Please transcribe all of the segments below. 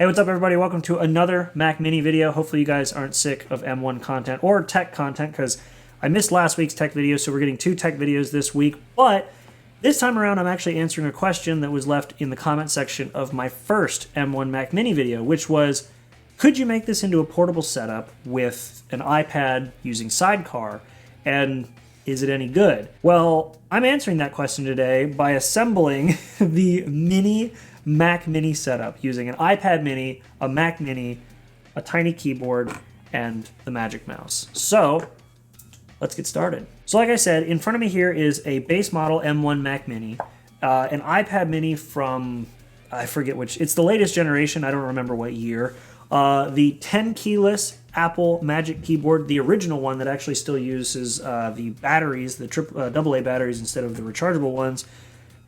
Hey, what's up everybody? Welcome to another Mac Mini video. Hopefully you guys aren't sick of M1 content or tech content because I missed last week's tech video, so we're getting two tech videos this week. But this time around, I'm actually answering a question that was left in the comment section of my first M1 Mac Mini video, which was, could you make this into a portable setup with an iPad using Sidecar, and is it any good? Well, I'm answering that question today by assembling the mini Mac Mini setup using an iPad Mini, a Mac Mini, a tiny keyboard, and the Magic Mouse. So let's get started. So like I said, in front of me here is a base model M1 Mac Mini, an iPad Mini from, I forget which, it's the latest generation, I don't remember what year. The 10 keyless Apple Magic Keyboard, the original one that actually still uses the batteries, the AA batteries instead of the rechargeable ones,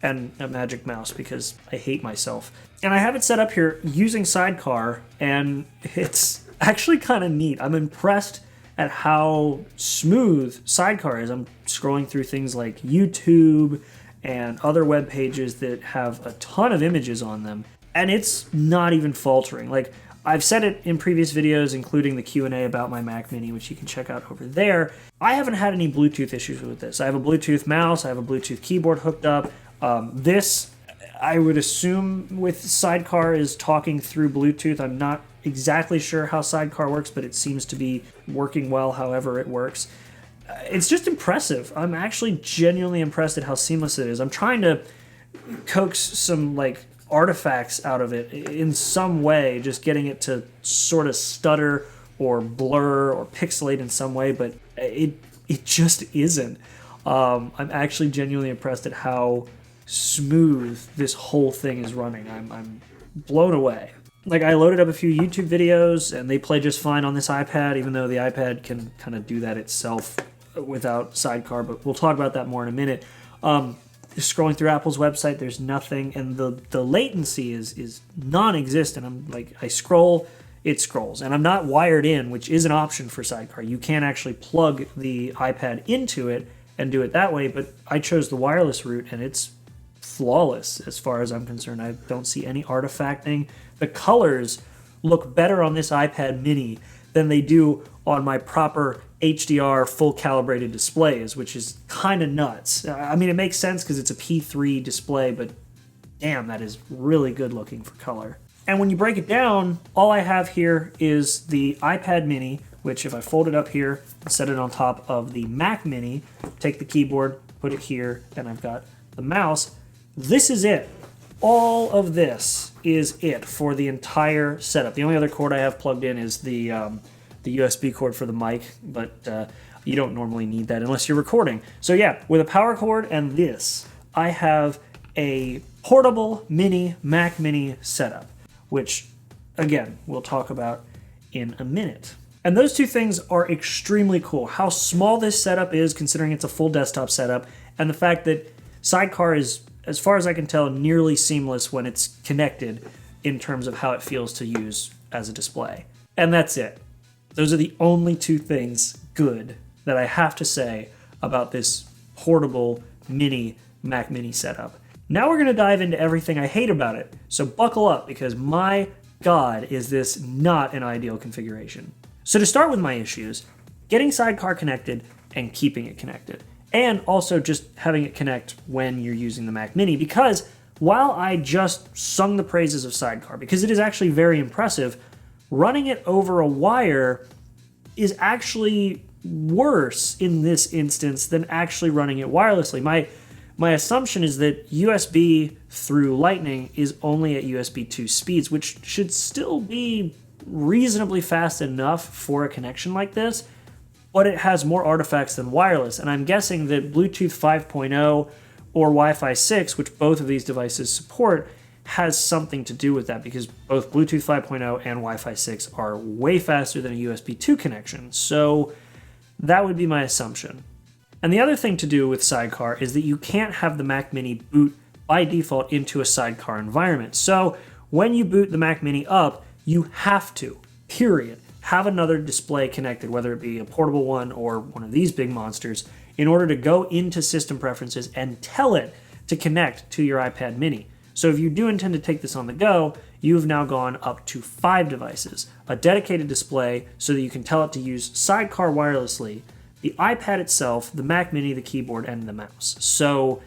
and a Magic Mouse because I hate myself. And I have it set up here using Sidecar, and it's actually kind of neat. I'm impressed at how smooth Sidecar is. I'm scrolling through things like YouTube and other web pages that have a ton of images on them, and it's not even faltering. Like, I've said it in previous videos, including the Q&A about my Mac Mini, which you can check out over there. I haven't had any Bluetooth issues with this. I have a Bluetooth mouse, I have a Bluetooth keyboard hooked up. This, I would assume with Sidecar, is talking through Bluetooth. I'm not exactly sure how Sidecar works, but it seems to be working well however it works. It's just impressive. I'm actually genuinely impressed at how seamless it is. I'm trying to coax some like artifacts out of it in some way, just getting it to sort of stutter or blur or pixelate in some way, but it just isn't. I'm actually genuinely impressed at how smooth this whole thing is running. I'm blown away. Like, I loaded up a few YouTube videos and they play just fine on this iPad, even though the iPad can kind of do that itself without Sidecar, but we'll talk about that more in a minute. Scrolling through Apple's website, there's nothing, and the latency is non-existent. I'm like, I scroll, it scrolls, and I'm not wired in, which is an option for Sidecar. You can actually plug the iPad into it and do it that way, but I chose the wireless route, and it's flawless as far as I'm concerned. I don't see any artifacting. The colors look better on this iPad Mini than they do on my proper HDR full calibrated displays, which is kind of nuts. I mean, it makes sense because it's a P3 display, but damn, that is really good looking for color. And when you break it down, all I have here is the iPad Mini, which if I fold it up here and set it on top of the Mac Mini, take the keyboard, put it here, and I've got the mouse. This is it. All of this is it for the entire setup. The only other cord I have plugged in is the USB cord for the mic, but you don't normally need that unless you're recording. So yeah, with a power cord and this, I have a portable mini Mac Mini setup, which again, we'll talk about in a minute. And those two things are extremely cool. How small this setup is, considering it's a full desktop setup, and the fact that Sidecar is, as far as I can tell, nearly seamless when it's connected in terms of how it feels to use as a display. And that's it. Those are the only two things good that I have to say about this portable mini Mac Mini setup. Now we're going to dive into everything I hate about it. So buckle up, because my God, is this not an ideal configuration. So to start with my issues, getting Sidecar connected and keeping it connected. And also just having it connect when you're using the Mac Mini, because while I just sung the praises of Sidecar, because it is actually very impressive, running it over a wire is actually worse in this instance than actually running it wirelessly. My assumption is that USB through Lightning is only at USB 2 speeds, which should still be reasonably fast enough for a connection like this, but it has more artifacts than wireless. And I'm guessing that Bluetooth 5.0 or Wi-Fi 6, which both of these devices support, has something to do with that, because both Bluetooth 5.0 and Wi-Fi 6 are way faster than a USB 2 connection. So that would be my assumption. And the other thing to do with Sidecar is that you can't have the Mac Mini boot by default into a Sidecar environment. So when you boot the Mac Mini up, you have to, period, have another display connected, whether it be a portable one or one of these big monsters, in order to go into system preferences and tell it to connect to your iPad Mini. So if you do intend to take this on the go, you've now gone up to 5 devices, a dedicated display so that you can tell it to use Sidecar wirelessly, the iPad itself, the Mac Mini, the keyboard, and the mouse. So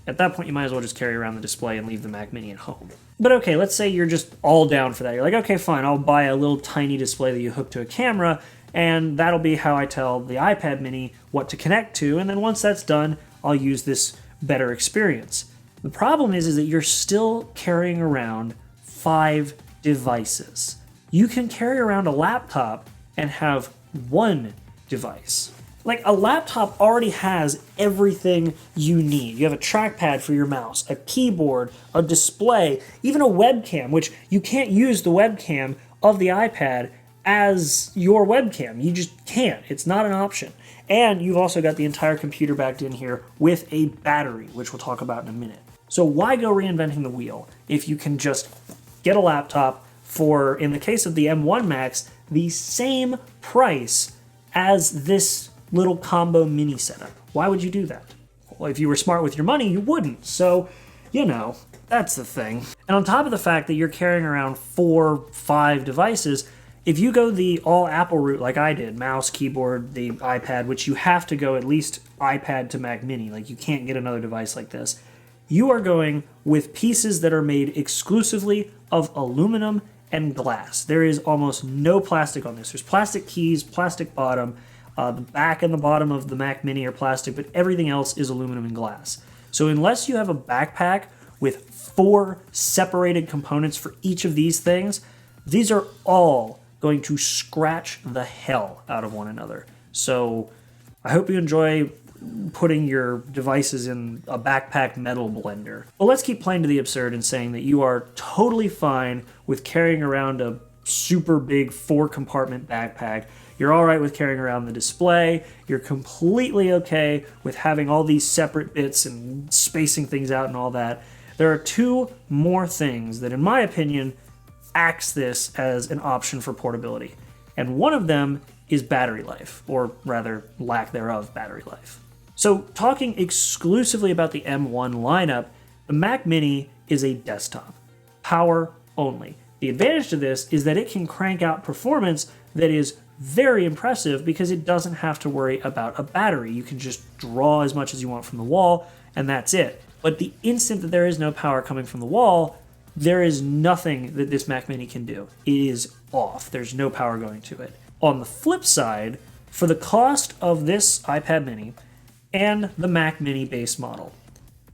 at that point, you might as well just carry around the display and leave the Mac Mini at home. But okay, let's say you're just all down for that. You're like, okay, fine, I'll buy a little tiny display that you hook to a camera, and that'll be how I tell the iPad Mini what to connect to, and then once that's done, I'll use this better experience. The problem is that you're still carrying around 5 devices. You can carry around a laptop and have 1 device. Like, a laptop already has everything you need. You have a trackpad for your mouse, a keyboard, a display, even a webcam, which you can't use the webcam of the iPad as your webcam. You just can't. It's not an option. And you've also got the entire computer backed in here with a battery, which we'll talk about in a minute. So why go reinventing the wheel if you can just get a laptop for, in the case of the M1 Max, the same price as this little combo mini setup? Why would you do that? Well, if you were smart with your money, you wouldn't. So, you know, that's the thing. And on top of the fact that you're carrying around 4, 5 devices, if you go the all Apple route like I did, mouse, keyboard, the iPad, which you have to go at least iPad to Mac Mini, like you can't get another device like this, you are going with pieces that are made exclusively of aluminum and glass. There is almost no plastic on this. There's plastic keys, plastic bottom, the back and the bottom of the Mac Mini are plastic, but everything else is aluminum and glass. So unless you have a backpack with 4 separated components for each of these things, these are all going to scratch the hell out of one another. So I hope you enjoy putting your devices in a backpack metal blender. But let's keep playing to the absurd and saying that you are totally fine with carrying around a super big 4-compartment backpack. You're all right with carrying around the display. You're completely okay with having all these separate bits and spacing things out and all that. There are 2 more things that, in my opinion, axe this as an option for portability. And one of them is battery life, or rather, lack thereof battery life. So talking exclusively about the M1 lineup, the Mac Mini is a desktop, power only. The advantage to this is that it can crank out performance that is very impressive because it doesn't have to worry about a battery. You can just draw as much as you want from the wall, and that's it. But the instant that there is no power coming from the wall, there is nothing that this Mac Mini can do. It is off. There's no power going to it. On the flip side, for the cost of this iPad Mini and the Mac Mini base model,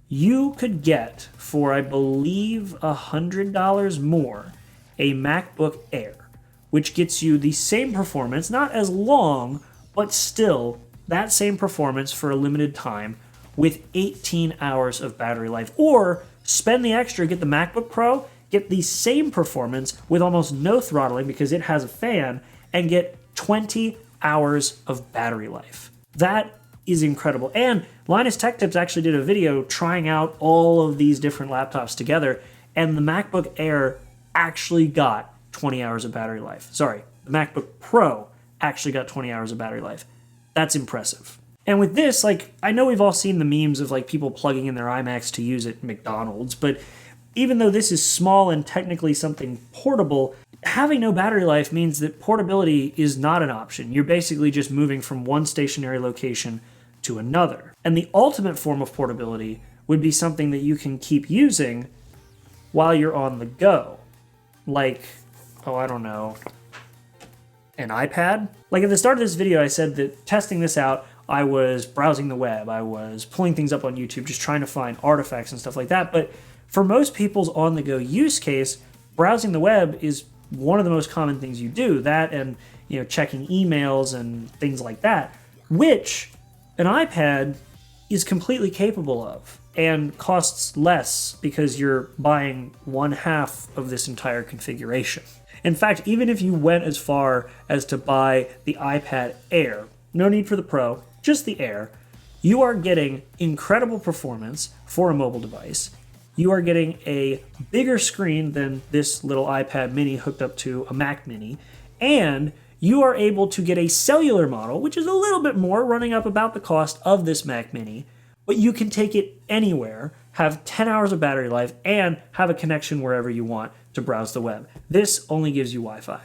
you could get, for I believe $100 more, a MacBook Air, which gets you the same performance, not as long, but still that same performance for a limited time with 18 hours of battery life. Or spend the extra, get the MacBook Pro, get the same performance with almost no throttling because it has a fan, and get 20 hours of battery life. That is incredible. And Linus Tech Tips actually did a video trying out all of these different laptops together, and the MacBook Air actually got 20 hours of battery life. Sorry, the MacBook Pro actually got 20 hours of battery life. That's impressive. And with this, like, I know we've all seen the memes of like people plugging in their iMacs to use at McDonald's, but even though this is small and technically something portable, having no battery life means that portability is not an option. You're basically just moving from one stationary location to another. And the ultimate form of portability would be something that you can keep using while you're on the go. Like, I don't know, an iPad? Like at the start of this video, I said that testing this out, I was browsing the web, I was pulling things up on YouTube, just trying to find artifacts and stuff like that. But for most people's on-the-go use case, browsing the web is one of the most common things you do. That and, checking emails and things like that, which an iPad is completely capable of and costs less because you're buying 1/2 of this entire configuration. In fact, even if you went as far as to buy the iPad Air, no need for the Pro, just the Air, you are getting incredible performance for a mobile device. You are getting a bigger screen than this little iPad Mini hooked up to a Mac Mini, and you are able to get a cellular model, which is a little bit more, running up about the cost of this Mac Mini, but you can take it anywhere, have 10 hours of battery life, and have a connection wherever you want to browse the web. This only gives you Wi-Fi.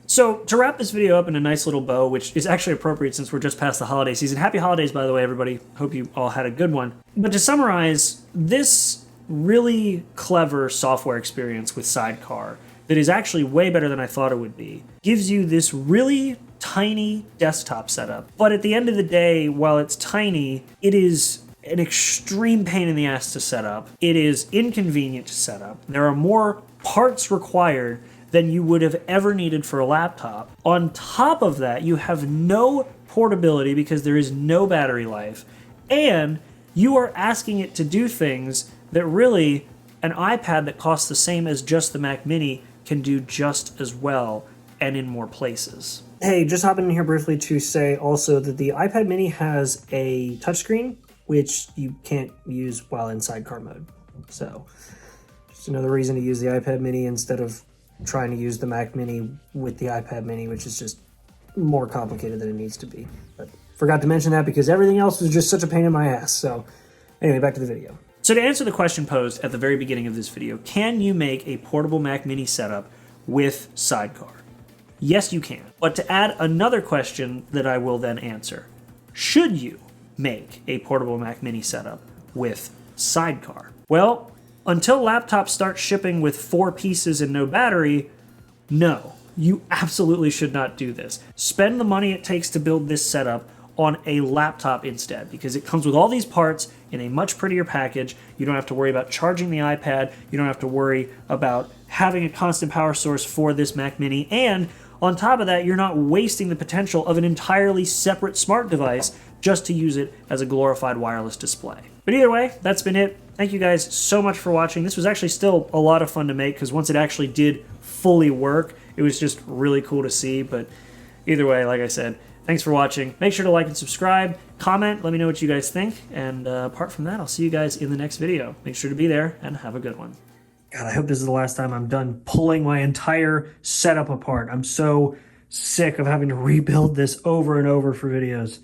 So to wrap this video up in a nice little bow, which is actually appropriate since we're just past the holiday season. Happy holidays, by the way, everybody. Hope you all had a good one. But to summarize, this really clever software experience with Sidecar that is actually way better than I thought it would be gives you this really tiny desktop setup. But at the end of the day, while it's tiny, it is an extreme pain in the ass to set up. It is inconvenient to set up. There are more parts required than you would have ever needed for a laptop. On top of that, you have no portability because there is no battery life, and you are asking it to do things that really an iPad that costs the same as just the Mac Mini can do just as well and in more places. Hey, just hopping in here briefly to say also that the iPad Mini has a touchscreen, which you can't use while in Sidecar mode. So just another reason to use the iPad Mini instead of trying to use the Mac Mini with the iPad Mini, which is just more complicated than it needs to be. But forgot to mention that because everything else was just such a pain in my ass. So anyway, back to the video. So to answer the question posed at the very beginning of this video, can you make a portable Mac Mini setup with Sidecar? Yes, you can. But to add another question that I will then answer, should you make a portable Mac Mini setup with Sidecar? Well, until laptops start shipping with 4 pieces and no battery, no, you absolutely should not do this. Spend the money it takes to build this setup on a laptop instead, because it comes with all these parts in a much prettier package. You don't have to worry about charging the iPad. You don't have to worry about having a constant power source for this Mac Mini. And on top of that, you're not wasting the potential of an entirely separate smart device just to use it as a glorified wireless display. But either way, that's been it. Thank you guys so much for watching. This was actually still a lot of fun to make because once it actually did fully work, it was just really cool to see. But either way, like I said, thanks for watching. Make sure to like and subscribe, comment, let me know what you guys think. And apart from that, I'll see you guys in the next video. Make sure to be there and have a good one. God, I hope this is the last time I'm done pulling my entire setup apart. I'm so sick of having to rebuild this over and over for videos.